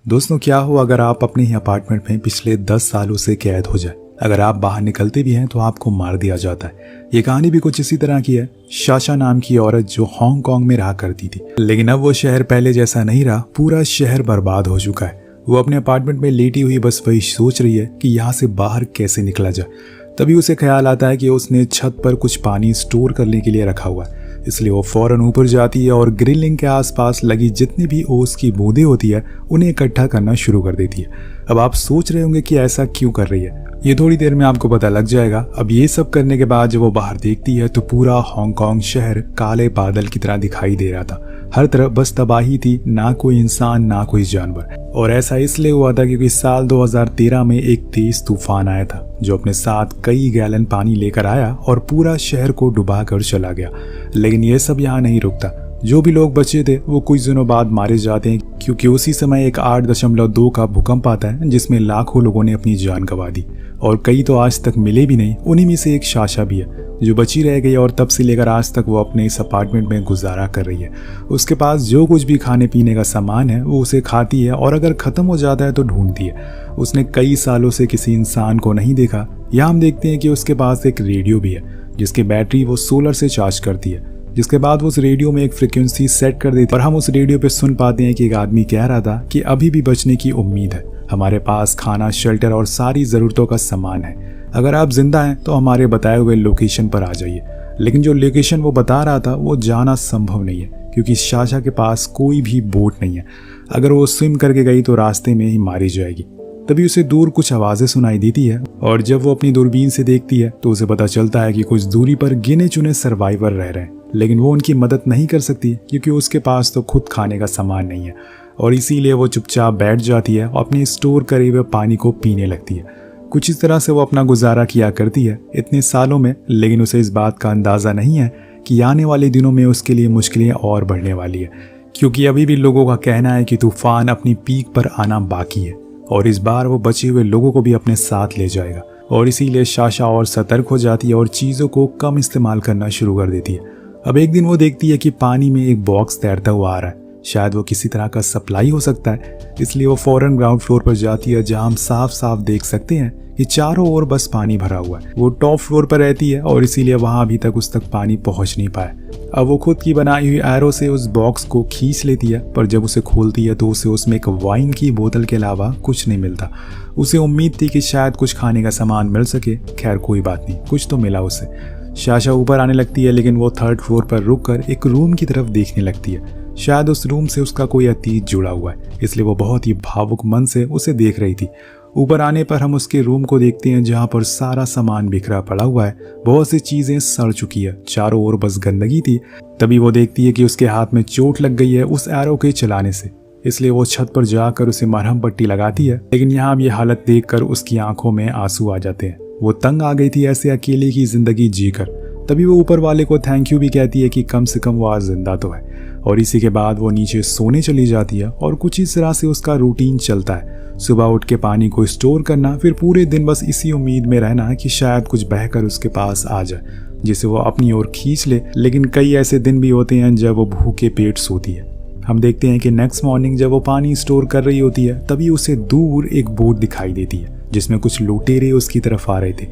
दोस्तों, क्या हो अगर आप अपने ही अपार्टमेंट में पिछले 10 सालों से कैद हो जाए। अगर आप बाहर निकलते भी हैं तो आपको मार दिया जाता है। ये कहानी भी कुछ इसी तरह की है। शाशा नाम की औरत जो हांगकांग में रहा करती थी, लेकिन अब वो शहर पहले जैसा नहीं रहा। पूरा शहर बर्बाद हो चुका है। वो अपने अपार्टमेंट में लेटी हुई बस वही सोच रही है कि यहाँ से बाहर कैसे निकला जाए। तभी उसे ख्याल आता है कि उसने छत पर कुछ पानी स्टोर करने के लिए रखा हुआ है। इसलिए वो फौरन ऊपर जाती है और ग्रिलिंग के आसपास लगी जितनी भी ओस की बूंदें होती है उन्हें इकट्ठा करना शुरू कर देती है। अब आप सोच रहे होंगे कि ऐसा क्यों कर रही है। ये थोड़ी देर में आपको पता लग जाएगा। अब ये सब करने के बाद जब वो बाहर देखती है तो पूरा हांगकांग शहर काले बादल की तरह दिखाई दे रहा था। हर तरफ बस तबाही थी, ना कोई इंसान ना कोई जानवर। और ऐसा इसलिए हुआ था क्योंकि साल 2013 में एक तेज तूफान आया था जो अपने साथ कई गैलन पानी लेकर आया और पूरा शहर को डुबा कर चला गया। लेकिन यह सब यहाँ नहीं रुकता। जो भी लोग बचे थे वो कुछ दिनों बाद मारे जाते हैं, क्योंकि उसी समय एक 8.2 का भूकंप आता है जिसमें लाखों लोगों ने अपनी जान गंवा दी और कई तो आज तक मिले भी नहीं। उन्हीं में से एक शाशा भी है जो बची रह गई और तब से लेकर आज तक वो अपने इस अपार्टमेंट में गुजारा कर रही है। उसके पास जो कुछ भी खाने पीने का सामान है वो उसे खाती है और अगर खत्म हो जाता है तो ढूंढती है। उसने कई सालों से किसी इंसान को नहीं देखा। यहाँ हम देखते हैं कि उसके पास एक रेडियो भी है जिसकी बैटरी वो सोलर से चार्ज करती है। जिसके बाद वो उस रेडियो में एक फ्रिक्वेंसी सेट कर देती है और हम उस रेडियो पे सुन पाते हैं कि एक आदमी कह रहा था कि अभी भी बचने की उम्मीद है। हमारे पास खाना, शेल्टर और सारी ज़रूरतों का सामान है। अगर आप जिंदा हैं तो हमारे बताए हुए लोकेशन पर आ जाइए। लेकिन जो लोकेशन वो बता रहा था वो जाना संभव नहीं है क्योंकि शाशा के पास कोई भी बोट नहीं है। अगर वो स्विम करके गई तो रास्ते में ही मारी जाएगी। तभी उसे दूर कुछ आवाज़ें सुनाई देती है और जब वो अपनी दूरबीन से देखती है तो उसे पता चलता है कि कुछ दूरी पर गिने चुने सर्वाइवर रह रहे हैं। लेकिन वो उनकी मदद नहीं कर सकती क्योंकि उसके पास तो खुद खाने का सामान नहीं है और इसीलिए वो चुपचाप बैठ जाती है और अपने स्टोर करे हुए पानी को पीने लगती है। कुछ इस तरह से वो अपना गुजारा किया करती है इतने सालों में। लेकिन उसे इस बात का अंदाज़ा नहीं है कि आने वाले दिनों में उसके लिए मुश्किलें और बढ़ने वाली है, क्योंकि अभी भी लोगों का कहना है कि तूफान अपनी पीक पर आना बाकी है और इस बार वो बचे हुए लोगों को भी अपने साथ ले जाएगा। और इसीलिए शाशा और सतर्क हो जाती है और चीज़ों को कम इस्तेमाल करना शुरू कर देती है। अब एक दिन वो देखती है कि पानी में एक बॉक्स तैरता हुआ आ रहा है। शायद वो किसी तरह का सप्लाई हो सकता है। इसलिए वो फौरन ग्राउंड फ्लोर पर जाती है जहां हम साफ साफ देख सकते हैं कि चारों ओर बस पानी भरा हुआ है। वो टॉप फ्लोर पर रहती है और इसीलिए वहां अभी तक उस तक पानी पहुंच नहीं पाया। अब वो खुद की बनाई हुई एरो से उस बॉक्स को खींच लेती है, पर जब उसे खोलती है तो उसे उसमें एक वाइन की बोतल के अलावा कुछ नहीं मिलता। उसे उम्मीद थी कि शायद कुछ खाने का सामान मिल सके। खैर कोई बात नहीं, कुछ तो मिला उसे। शाशा ऊपर आने लगती है लेकिन वो 3rd फ्लोर पर रुककर एक रूम की तरफ देखने लगती है। शायद उस रूम से उसका कोई अतीत जुड़ा हुआ है, इसलिए वो बहुत ही भावुक मन से उसे देख रही थी। ऊपर आने पर हम उसके रूम को देखते हैं जहाँ पर सारा सामान बिखरा पड़ा हुआ है। बहुत सी चीजें सड़ चुकी है, चारों ओर बस गंदगी थी। तभी वो देखती है कि उसके हाथ में चोट लग गई है उस एरो के चलाने से। इसलिए वो छत पर जाकर उसे मरहम पट्टी लगाती है। लेकिन यहाँ ये हालत देखकर उसकी आंखों में आंसू आ जाते हैं। वो तंग आ गई थी ऐसे अकेले की जिंदगी जीकर। तभी वो ऊपर वाले को थैंक यू भी कहती है कि कम से कम वो आज जिंदा तो है। और इसी के बाद वो नीचे सोने चली जाती है और कुछ इस तरह से उसका रूटीन चलता है। सुबह उठ के पानी को स्टोर करना, फिर पूरे दिन बस इसी उम्मीद में रहना कि शायद कुछ बहकर उसके पास आ जाए जिसे वो अपनी ओर खींच ले। लेकिन कई ऐसे दिन भी होते हैं जब वो भूखे पेट सोती है। हम देखते हैं कि नेक्स्ट मॉर्निंग जब वो पानी स्टोर कर रही होती है तभी उसे दूर एक बोट दिखाई देती है जिसमें कुछ लुटेरे उसकी तरफ आ रहे थे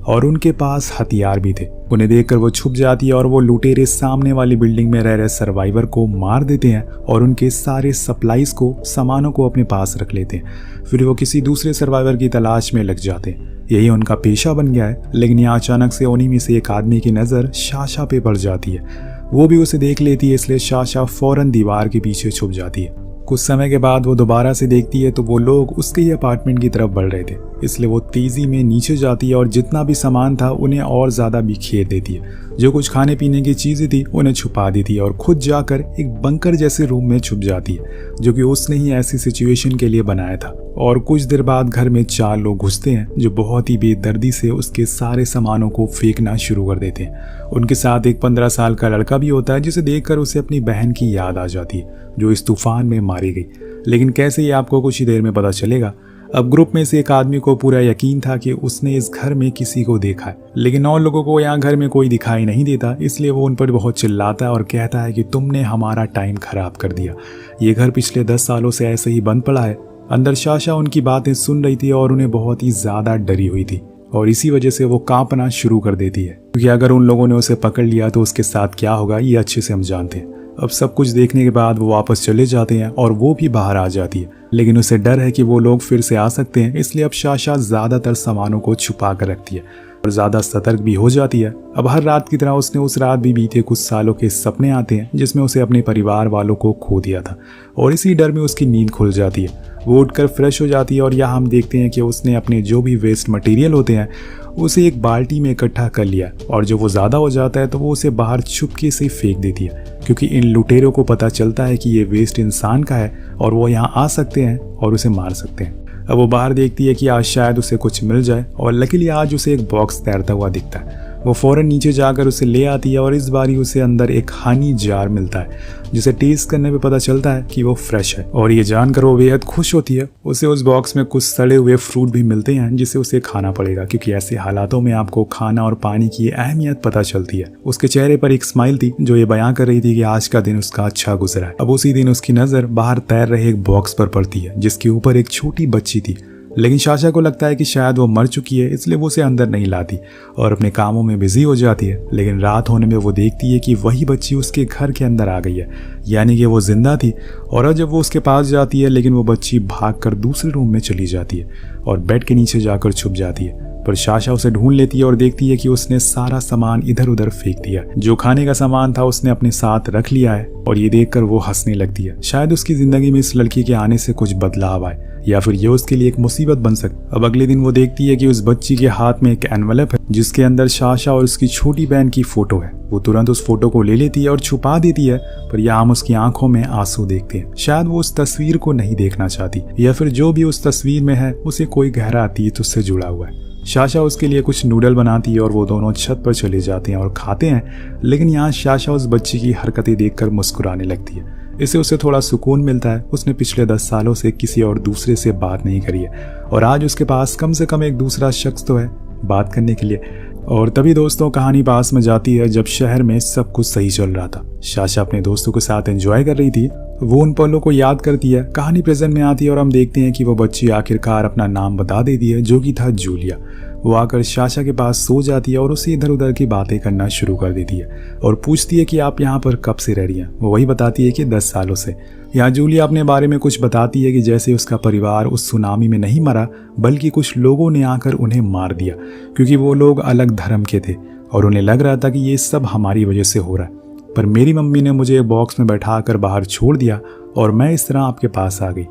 और उनके पास हथियार भी थे। उन्हें देखकर वो छुप जाती है और वो लुटेरे सामने वाली बिल्डिंग में रह रहे सर्वाइवर को मार देते हैं और उनके सारे सप्लाईज को, सामानों को अपने पास रख लेते हैं। फिर वो किसी दूसरे सर्वाइवर की तलाश में लग जाते हैं। यही उनका पेशा बन गया है। लेकिन यहाँ अचानक से उन्हीं में से एक आदमी की नज़र शाशा पे पड़ जाती है। वो भी उसे देख लेती है, इसलिए शाशा फौरन दीवार के पीछे छुप जाती है। कुछ समय के बाद वो दोबारा से देखती है तो वो लोग उसके ही अपार्टमेंट की तरफ बढ़ रहे थे। इसलिए वो तेजी में नीचे जाती है और जितना भी सामान था उन्हें और ज़्यादा बिखेर देती है। जो कुछ खाने पीने की चीज़ें थी उन्हें छुपा देती है और खुद जाकर एक बंकर जैसे रूम में छुप जाती है जो कि उसने ही ऐसी सिचुएशन के लिए बनाया था। और कुछ देर बाद घर में 4 लोग घुसते हैं जो बहुत ही बेदर्दी से उसके सारे सामानों को फेंकना शुरू कर देते हैं। उनके साथ एक 15 साल का लड़का भी होता है जिसे देखकर उसे अपनी बहन की याद आ जाती है जो इस तूफान में मारी गई। लेकिन कैसे ये आपको कुछ ही देर में पता चलेगा। अब ग्रुप में से एक आदमी को पूरा यकीन था कि उसने इस घर में किसी को देखा है, लेकिन और लोगों को यहाँ घर में कोई दिखाई नहीं देता। इसलिए वो उन पर बहुत चिल्लाता है और कहता है कि तुमने हमारा टाइम खराब कर दिया। ये घर पिछले 10 सालों से ऐसे ही बंद पड़ा है अंदर साशा उनकी बातें सुन रही थी और उन्हें बहुत ही ज्यादा डरी हुई थी और इसी वजह से वो कांपना शुरू कर देती है, क्योंकि अगर उन लोगों ने उसे पकड़ लिया तो उसके साथ क्या होगा ये अच्छे से हम जानते हैं। अब सब कुछ देखने के बाद वो वापस चले जाते हैं और वो भी बाहर आ जाती है, लेकिन उसे डर है कि वो लोग फिर से आ सकते हैं, इसलिए अब साशा ज्यादातर सामानों को छुपा कर रखती है और ज्यादा सतर्क भी हो जाती है। अब हर रात की तरह उसने उस रात भी बीते कुछ सालों के सपने आते हैं जिसमें उसे अपने परिवार वालों को खो दिया था और इसी डर में उसकी नींद खुल जाती है। वो उठकर फ्रेश हो जाती है और यहाँ हम देखते हैं कि उसने अपने जो भी वेस्ट मटेरियल होते हैं उसे एक बाल्टी में इकट्ठा कर लिया और जब वो ज़्यादा हो जाता है तो वो उसे बाहर चुपके से फेंक देती है, क्योंकि इन लुटेरों को पता चलता है कि ये वेस्ट इंसान का है और वो यहाँ आ सकते हैं और उसे मार सकते हैं। अब वो बाहर देखती है कि आज शायद उसे कुछ मिल जाए और लकीली आज उसे एक बॉक्स तैरता हुआ दिखता है। वो फौरन नीचे जाकर उसे ले आती है और इस बारी उसे अंदर एक हनी जार मिलता है, जिसे टेस्ट करने पे पता चलता है कि वो फ्रेश है और ये जानकर वो बेहद खुश होती है। उसे उस बॉक्स में कुछ सड़े हुए फ्रूट भी मिलते हैं जिसे उसे खाना पड़ेगा, क्योंकि ऐसे हालातों में आपको खाना और पानी की अहमियत पता चलती है। उसके चेहरे पर एक स्माइल थी जो ये बयां कर रही थी कि आज का दिन उसका अच्छा गुजरा है। अब उसी दिन उसकी नजर बाहर तैर रहे एक बॉक्स पर पड़ती है जिसके ऊपर एक छोटी बच्ची थी, लेकिन साशा को लगता है कि शायद वो मर चुकी है, इसलिए वो उसे अंदर नहीं लाती और अपने कामों में बिजी हो जाती है। लेकिन रात होने में वो देखती है कि वही बच्ची उसके घर के अंदर आ गई है, यानी कि वो जिंदा थी। और जब वो उसके पास जाती है लेकिन वो बच्ची भागकर दूसरे रूम में चली जाती है और बेड के नीचे जाकर छुप जाती है। पर साशा उसे ढूंढ लेती है और देखती है कि उसने सारा सामान इधर उधर फेंक दिया। जो खाने का सामान था उसने अपने साथ रख लिया है और ये देखकर वो हंसने लगती है। शायद उसकी जिंदगी में इस लड़की के आने से कुछ बदलाव आए या फिर ये उसके लिए एक मुसीबत बन सकती। अब अगले दिन वो देखती है कि उस बच्ची के हाथ में एक एनवलप है जिसके अंदर साशा और उसकी छोटी बहन की फोटो है। वो तुरंत उस फोटो को ले लेती है और छुपा देती है, पर यहाँ हम उसकी आंखों में आंसू देखते हैं। शायद वो उस तस्वीर को नहीं देखना चाहती या फिर जो भी उस तस्वीर में है उसे कोई गहरा अतीत उससे जुड़ा हुआ है। साशा उसके लिए कुछ नूडल बनाती है और वो दोनों छत पर चले जाते हैं और खाते हैं, लेकिन यहाँ साशा उस बच्ची की हरकतें देखकर मुस्कुराने लगती है। इससे उसे थोड़ा सुकून मिलता है। उसने पिछले 10 सालों से किसी और दूसरे से बात नहीं करी है और आज उसके पास कम से कम एक दूसरा शख्स तो है बात करने के लिए। और तभी दोस्तों कहानी पास में जाती है जब शहर में सब कुछ सही चल रहा था। साशा अपने दोस्तों के साथ एंजॉय कर रही थी। वो उन पलों को याद करती है। कहानी प्रेजेंट में आती है और हम देखते हैं कि वो बच्ची आखिरकार अपना नाम बता देती है, जो कि था जूलिया। वो आकर साशा के पास सो जाती है और उसे इधर उधर की बातें करना शुरू कर देती है और पूछती है कि आप यहाँ पर कब से रह रही हैं। वो वही बताती है कि 10 सालों से। यहाँ जूलिया अपने बारे में कुछ बताती है कि जैसे उसका परिवार उस सुनामी में नहीं मरा, बल्कि कुछ लोगों ने आकर उन्हें मार दिया, क्योंकि वो लोग अलग धर्म के थे और उन्हें लग रहा था कि ये सब हमारी वजह से हो रहा है। पर मेरी मम्मी ने मुझे बॉक्स में बैठा कर बाहर छोड़ दिया और मैं इस तरह आपके पास आ गई।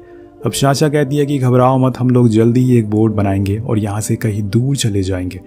अब साशा कहती है कि घबराओ मत, हम लोग जल्दी ही एक बोट बनाएंगे और यहाँ से कहीं दूर चले जाएंगे।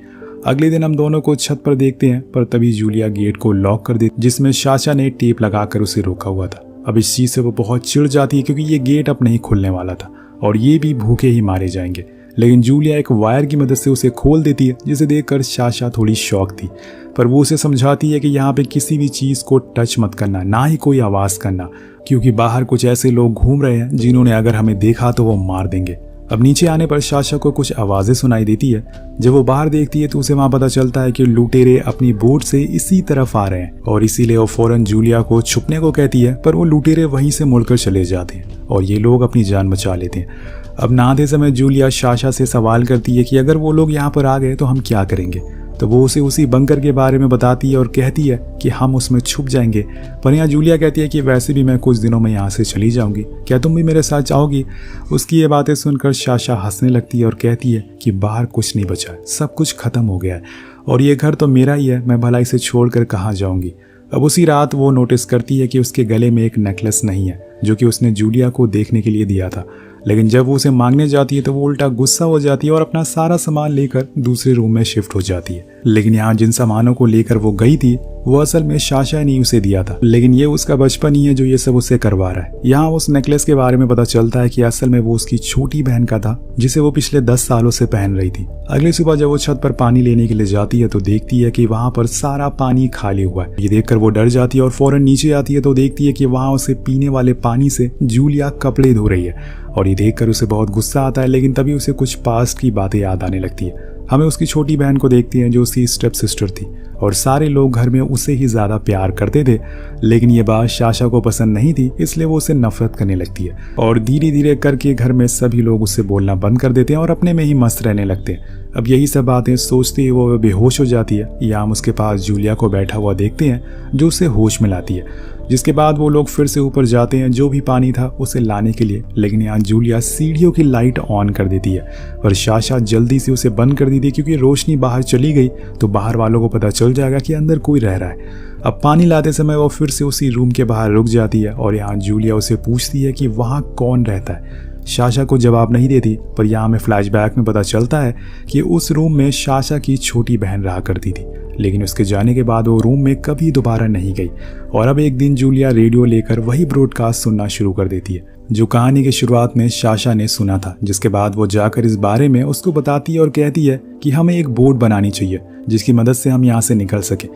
अगले दिन हम दोनों को छत पर देखते हैं, पर तभी जूलिया गेट को लॉक कर देती, जिसमें साशा ने टेप लगाकर उसे रोका हुआ था। अब इस चीज से वो बहुत चिढ़ जाती है, क्योंकि ये गेट अब नहीं खुलने वाला था और ये भी भूखे ही मारे जाएंगे। लेकिन जूलिया एक वायर की मदद से उसे खोल देती है, जिसे देखकर साशा थोड़ी शॉक थी। पर वो उसे समझाती है कि यहाँ पे किसी भी चीज को टच मत करना, ना ही कोई आवाज करना, क्योंकि बाहर कुछ ऐसे लोग घूम रहे हैं जिन्होंने अगर हमें देखा तो वो मार देंगे। अब नीचे आने पर साशा को कुछ आवाजें सुनाई देती है। जब वो बाहर देखती है तो उसे वहां पता चलता है कि लुटेरे अपनी बोट से इसी तरफ आ रहे हैं और इसीलिए वो फौरन जूलिया को छुपने को कहती है, पर वो लुटेरे वहीं से मुड़कर चले जाते हैं और ये लोग अपनी जान बचा लेते हैं। अब नहाते समय जूलिया साशा से सवाल करती है कि अगर वो लोग यहाँ पर आ गए तो हम क्या करेंगे। तो वो उसे उसी बंकर के बारे में बताती है और कहती है कि हम उसमें छुप जाएंगे। पर यहाँ जूलिया कहती है कि वैसे भी मैं कुछ दिनों में यहाँ से चली जाऊंगी, क्या तुम भी मेरे साथ जाओगी। उसकी ये बातें सुनकर साशा हंसने लगती है और कहती है कि बाहर कुछ नहीं बचा है, सब कुछ खत्म हो गया है और ये घर तो मेरा ही है, मैं भला इसे छोड़कर कहाँ जाऊंगी। अब उसी रात वो नोटिस करती है कि उसके गले में एक नेकलेस नहीं है, जो कि उसने जूलिया को देखने के लिए दिया था। लेकिन जब वो उसे मांगने जाती है तो वो उल्टा गुस्सा हो जाती है और अपना सारा सामान लेकर दूसरे रूम में शिफ्ट हो जाती है। लेकिन यहाँ जिन सामानों को लेकर वो गई थी वो असल में साशा ने उसे दिया था, लेकिन ये उसका बचपन ही है जो ये सब उसे करवा रहा है। यहाँ उस नेकलेस के बारे में पता चलता है कि असल में वो उसकी छोटी बहन का था, जिसे वो पिछले 10 सालों से पहन रही थी। अगली सुबह जब वो छत पर पानी लेने के लिए जाती है तो देखती है कि वहां पर सारा पानी खाली हुआ है। ये देखकर वो डर जाती है और फौरन नीचे आती है तो देखती है कि वहां उसे पीने वाले पानी से जूलिया कपड़े धो रही है और ये देखकर उसे बहुत गुस्सा आता है। लेकिन तभी उसे कुछ पास्ट की बातें याद आने लगती है। हमें उसकी छोटी बहन को देखती हैं जो उसकी स्टेप सिस्टर थी और सारे लोग घर में उसे ही ज़्यादा प्यार करते थे। लेकिन ये बात साशा को पसंद नहीं थी, इसलिए वो उसे नफरत करने लगती है और धीरे धीरे करके घर में सभी लोग उससे बोलना बंद कर देते हैं और अपने में ही मस्त रहने लगते हैं। अब यही सब बातें सोचते ही वो बेहोश हो जाती है। या हम उसके पास जूलिया को बैठा हुआ देखते हैं जो उसे होश में लाती है, जिसके बाद वो लोग फिर से ऊपर जाते हैं जो भी पानी था उसे लाने के लिए। लेकिन यहाँ जूलिया सीढ़ियों की लाइट ऑन कर देती है पर साशा जल्दी से उसे बंद कर देती है क्योंकि रोशनी बाहर चली गई तो बाहर वालों को पता चल जाएगा कि अंदर कोई रह रहा है। अब पानी लाते समय वो फिर से उसी रूम के बाहर रुक जाती है और यहाँ जूलिया उसे पूछती है कि वहाँ कौन रहता है। साशा को जवाब नहीं देती पर यहाँ हमें फ्लैशबैक में पता चलता है कि उस रूम में साशा की छोटी बहन रहा करती थी, लेकिन उसके जाने के बाद वो रूम में कभी दोबारा नहीं गई। और अब एक दिन जूलिया रेडियो लेकर वही ब्रॉडकास्ट सुनना शुरू कर देती है जो कहानी की शुरुआत में साशा ने सुना था, जिसके बाद वो जाकर इस बारे में उसको बताती है और कहती है कि हमें एक बोट बनानी चाहिए जिसकी मदद से हम यहाँ से निकल सके।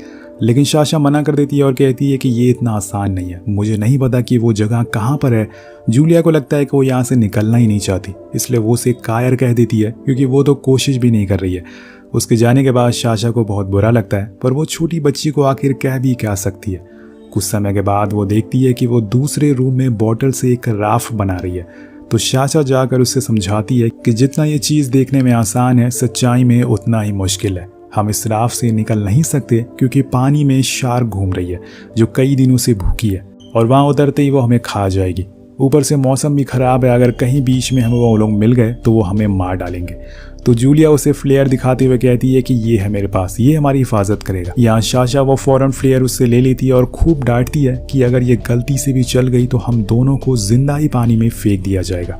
लेकिन साशा मना कर देती है और कहती है कि ये इतना आसान नहीं है, मुझे नहीं पता कि वो जगह कहाँ पर है। जूलिया को लगता है कि वो यहाँ से निकलना ही नहीं चाहती, इसलिए वो उसे कायर कह देती है क्योंकि वो तो कोशिश भी नहीं कर रही है। उसके जाने के बाद साशा को बहुत बुरा लगता है पर वो छोटी बच्ची को आखिर कह भी क्या सकती है। कुछ समय के बाद वो देखती है कि वो दूसरे रूम में बॉटल से एक राफ्ट बना रही है तो साशा जाकर उसे समझाती है कि जितना ये चीज़ देखने में आसान है सच्चाई में उतना ही मुश्किल है। हम इस राफ्ट से निकल नहीं सकते क्योंकि पानी में शार्क घूम रही है जो कई दिनों से भूखी है और वहाँ उतरते ही वो हमें खा जाएगी। ऊपर से मौसम भी खराब है, अगर कहीं बीच में हमें वो लोग मिल गए तो वो हमें मार डालेंगे। तो जूलिया उसे फ्लेयर दिखाते हुए कहती है कि ये है मेरे पास, ये हमारी हिफाजत करेगा। यहाँ साशा वो फौरन फ्लेयर उससे ले लेती है और खूब डांटती है कि अगर ये गलती से भी चल गई तो हम दोनों को जिंदा ही पानी में फेंक दिया जाएगा।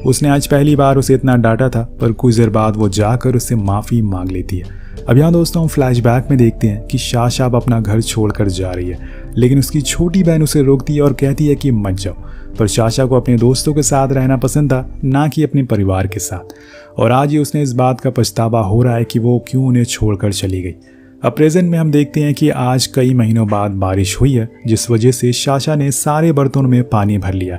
उसने आज पहली बार उसे इतना डांटा था पर कुछ देर बाद वो जाकर उससे माफ़ी मांग लेती है। अब यहाँ दोस्तों हम फ्लैशबैक में देखते हैं कि साशा अब अपना घर छोड़कर जा रही है, लेकिन उसकी छोटी बहन उसे रोकती है और कहती है कि मत जाओ। पर साशा को अपने दोस्तों के साथ रहना पसंद था, ना कि अपने परिवार के साथ, और आज ही उसने इस बात का पछतावा हो रहा है कि वो क्यों उन्हें छोड़कर चली गई। अब प्रेजेंट में हम देखते हैं कि आज कई महीनों बाद बारिश हुई है जिस वजह से साशा ने सारे बर्तनों में पानी भर लिया।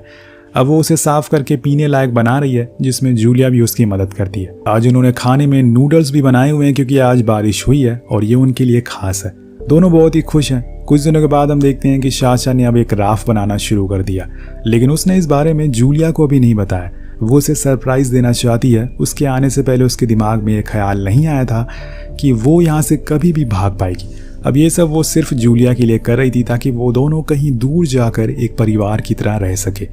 अब वो उसे साफ करके पीने लायक बना रही है जिसमें जूलिया भी उसकी मदद करती है। आज उन्होंने खाने में नूडल्स भी बनाए हुए हैं क्योंकि आज बारिश हुई है और ये उनके लिए खास है। दोनों बहुत ही खुश हैं। कुछ दिनों के बाद हम देखते हैं कि साशा ने अब एक राफ्ट बनाना शुरू कर दिया, लेकिन उसने इस बारे में जूलिया को भी नहीं बताया। वो उसे सरप्राइज देना चाहती है। उसके आने से पहले उसके दिमाग में ये ख्याल नहीं आया था कि वो यहाँ से कभी भी भाग पाएगी। अब ये सब वो सिर्फ जूलिया के लिए कर रही थी ताकि वो दोनों कहीं दूर जाकर एक परिवार की तरह रह सके।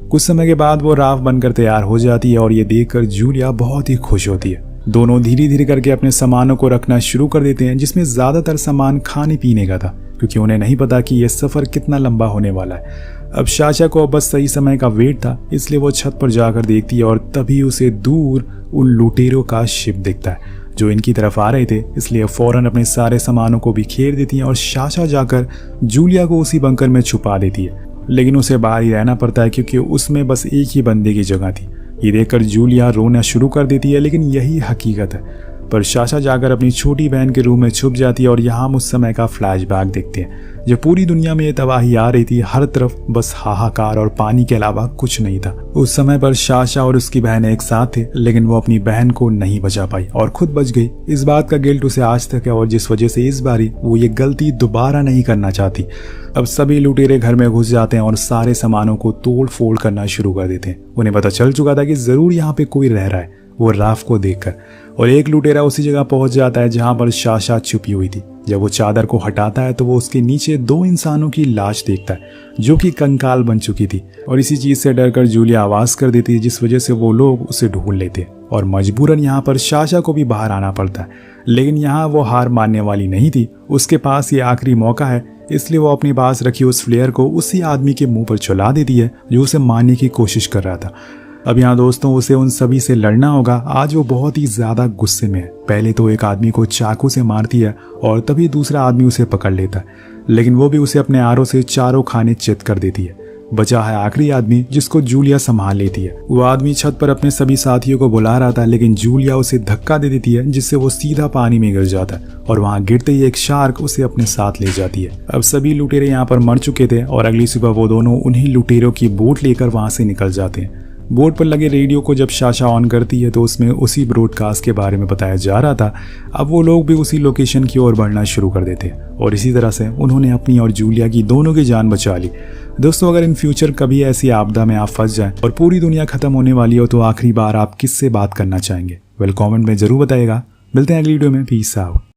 कुछ समय के बाद वो राफ्ट बनकर तैयार हो जाती है और ये देखकर जूलिया बहुत ही खुश होती है। दोनों धीरे धीरे करके अपने सामानों को रखना शुरू कर देते हैं जिसमें ज़्यादातर सामान खाने पीने का था क्योंकि उन्हें नहीं पता कि यह सफ़र कितना लंबा होने वाला है। अब साशा को बस सही समय का वेट था, इसलिए वो छत पर जाकर देखती है और तभी उसे दूर उन लुटेरों का शिप दिखता है जो इनकी तरफ आ रहे थे। इसलिए फ़ौरन अपने सारे सामानों को बिखेर देती हैं और साशा जाकर जूलिया को उसी बंकर में छुपा देती है। लेकिन उसे बाहर ही रहना पड़ता है क्योंकि उसमें बस एक ही बंदे की जगह थी। ये देखकर जूलिया रोना शुरू कर देती है, लेकिन यही हकीकत है। पर साशा जाकर अपनी छोटी बहन के रूम में छुप जाती है और यहाँ हम उस समय का फ्लैशबैक देखते हैं जब पूरी दुनिया में ये तबाही आ रही थी। हर तरफ बस हाहाकार और पानी के अलावा कुछ नहीं था। उस समय पर साशा और उसकी बहन एक साथ थे, लेकिन वो अपनी बहन को नहीं बचा पाई और खुद बच गई। इस बात का गिल्ट उसे आज तक है और जिस वजह से इस बारी वो ये गलती दोबारा नहीं करना चाहती। अब सभी लुटेरे घर में घुस जाते हैं और सारे सामानों को तोड़ फोड़ करना शुरू कर देते हैं। उन्हें पता चल चुका था कि जरूर यहाँ पे कोई रह रहा है, वो राफ्ट को देखकर, और एक लुटेरा उसी जगह पहुंच जाता है जहां पर साशा छुपी हुई थी। जब वो चादर को हटाता है तो वो उसके नीचे 2 इंसानों की लाश देखता है जो कि कंकाल बन चुकी थी, और इसी चीज से डरकर जूलिया आवाज कर देती है जिस वजह से वो लोग उसे ढूंढ लेते और मजबूरन यहाँ पर साशा को भी बाहर आना पड़ता है। लेकिन यहाँ वो हार मानने वाली नहीं थी। उसके पास ये आखिरी मौका है, इसलिए वो अपने पास रखी उस फ्लेयर को उसी आदमी के मुंह पर चला देती है जो उसे मारने की कोशिश कर रहा था। अब यहाँ दोस्तों उसे उन सभी से लड़ना होगा। आज वो बहुत ही ज्यादा गुस्से में है। पहले तो एक आदमी को चाकू से मारती है और तभी दूसरा आदमी उसे पकड़ लेता है, लेकिन वो भी उसे अपने आरों से चारों खाने चित कर देती है। बचा है आखिरी आदमी जिसको जूलिया संभाल लेती है। वो आदमी छत पर अपने सभी साथियों को बुला रहा था, लेकिन जूलिया उसे धक्का दे देती है जिससे वो सीधा पानी में गिर जाता है और वहाँ गिरते ही एक शार्क उसे अपने साथ ले जाती है। अब सभी लुटेरे यहाँ पर मर चुके थे और अगली सुबह वो दोनों उन्हीं लुटेरों की बोट लेकर वहाँ से निकल जाते हैं। बोर्ड पर लगे रेडियो को जब साशा ऑन करती है तो उसमें उसी ब्रॉडकास्ट के बारे में बताया जा रहा था। अब वो लोग भी उसी लोकेशन की ओर बढ़ना शुरू कर देते और इसी तरह से उन्होंने अपनी और जूलिया की दोनों की जान बचा ली। दोस्तों, अगर इन फ्यूचर कभी ऐसी आपदा में आप फंस जाएं और पूरी दुनिया खत्म होने वाली हो तो आखिरी बार आप किससे बात करना चाहेंगे? कमेंट में जरूर बताइएगा। मिलते हैं अगली वीडियो में। Peace out.